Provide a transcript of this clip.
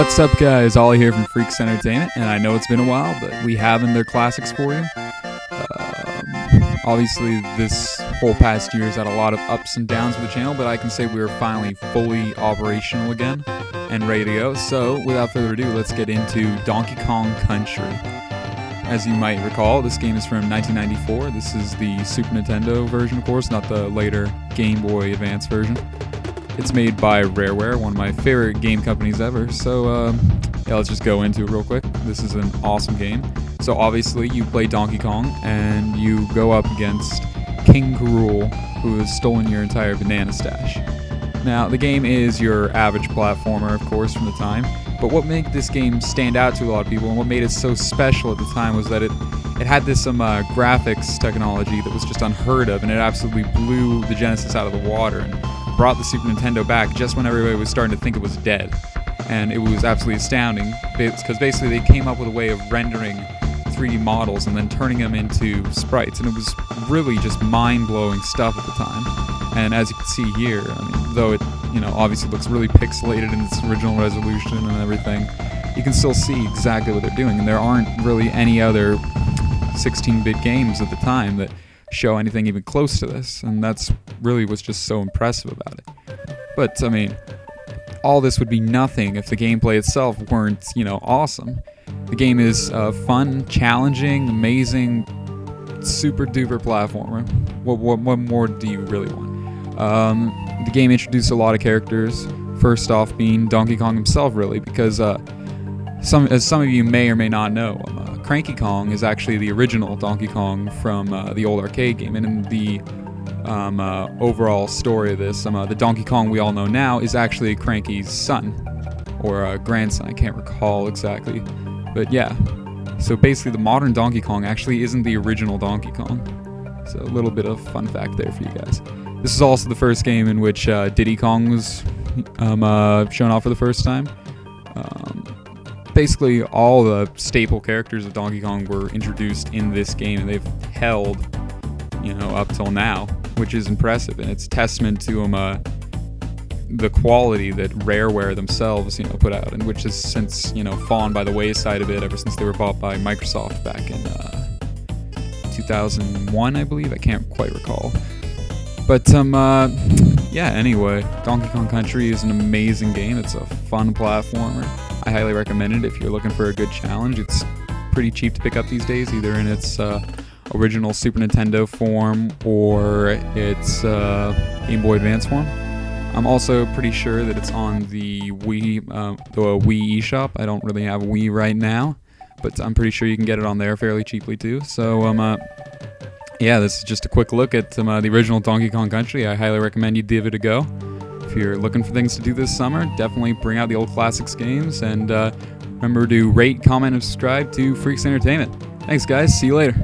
What's up, guys? Ollie here from Freaks Entertainment, and I know it's been a while, but we have in their classics for you. Obviously, this whole past year has had a lot of ups and downs with the channel, but I can say we are finally fully operational again and ready to go. So, without further ado, let's get into Donkey Kong Country. As you might recall, this game is from 1994. This is the Super Nintendo version, of course, not the later Game Boy Advance version. It's made by Rareware, one of my favorite game companies ever. So, yeah, let's just go into it real quick. This is an awesome game. So, obviously, you play Donkey Kong, and you go up against King K. Rool, who has stolen your entire banana stash. Now, the game is your average platformer, of course, from the time. But what made this game stand out to a lot of people, and what made it so special at the time, was that it had this graphics technology that was just unheard of, and it absolutely blew the Genesis out of the water and brought the Super Nintendo back just when everybody was starting to think it was dead. And it was absolutely astounding, because basically they came up with a way of rendering 3D models and then turning them into sprites, and it was really just mind-blowing stuff at the time. And as you can see here, I mean, though it, obviously looks really pixelated in its original resolution and everything, you can still see exactly what they're doing, and there aren't really any other 16-bit games at the time that show anything even close to this, and that's really what's just so impressive about it. But, I mean, all this would be nothing if the gameplay itself weren't, awesome. The game is fun, challenging, amazing, super duper platformer. What more do you really want? The game introduced a lot of characters, first off being Donkey Kong himself, really, because as some of you may or may not know, Cranky Kong is actually the original Donkey Kong from the old arcade game, and in the overall story of this, the Donkey Kong we all know now is actually Cranky's son, or grandson, I can't recall exactly, but yeah. So basically the modern Donkey Kong actually isn't the original Donkey Kong. So a little bit of fun fact there for you guys. This is also the first game in which Diddy Kong was shown off for the first time. Basically all the staple characters of Donkey Kong were introduced in this game, and they've held, up till now, which is impressive, and it's a testament to the quality that Rareware themselves, put out, and which has since, fallen by the wayside a bit ever since they were bought by Microsoft back in 2001, I believe. I can't quite recall. But, yeah, anyway, Donkey Kong Country is an amazing game. It's a fun platformer. I highly recommend it if you're looking for a good challenge. It's pretty cheap to pick up these days, either in its original Super Nintendo form or its Game Boy Advance form. I'm also pretty sure that it's on the Wii eShop. I don't really have a Wii right now, but I'm pretty sure you can get it on there fairly cheaply too. So, yeah, this is just a quick look at the original Donkey Kong Country. I highly recommend you give it a go. If you're looking for things to do this summer, definitely bring out the old Klassicz games, and remember to rate, comment, and subscribe to Freaks Entertainment. Thanks, guys. See you later.